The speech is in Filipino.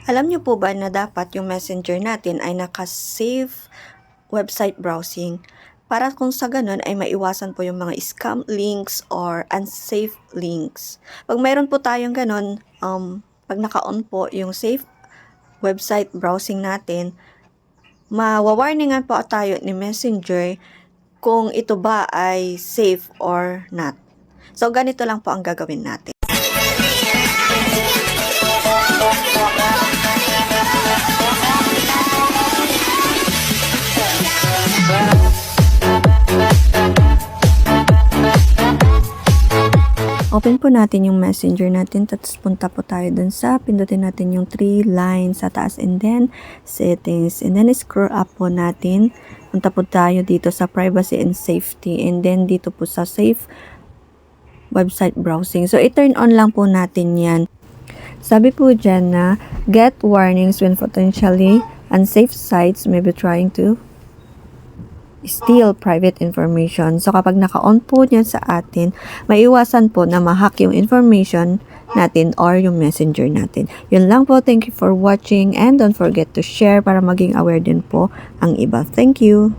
Alam niyo po ba na dapat yung messenger natin ay naka-save website browsing para kung sa ganun ay maiwasan po yung mga scam links or unsafe links. Pag mayroon po tayong ganun, pag naka-on po yung safe website browsing natin, mawawarningan po tayo ni messenger kung ito ba ay safe or not. So, ganito lang po ang gagawin natin. Open po natin yung messenger natin, tapos punta po tayo dun sa, pindutin natin yung 3 lines sa taas and then settings, and then scroll up po natin, punta po tayo dito sa privacy and safety, and then dito po sa safe website browsing. So, i-turn on lang po natin yan. Sabi po dyan na, get warnings when potentially unsafe sites may be trying to steal private information. So, kapag naka-on po yan sa atin, maiwasan po na ma-hack yung information natin or yung messenger natin. Yun lang po. Thank you for watching and don't forget to share para maging aware din po ang iba. Thank you!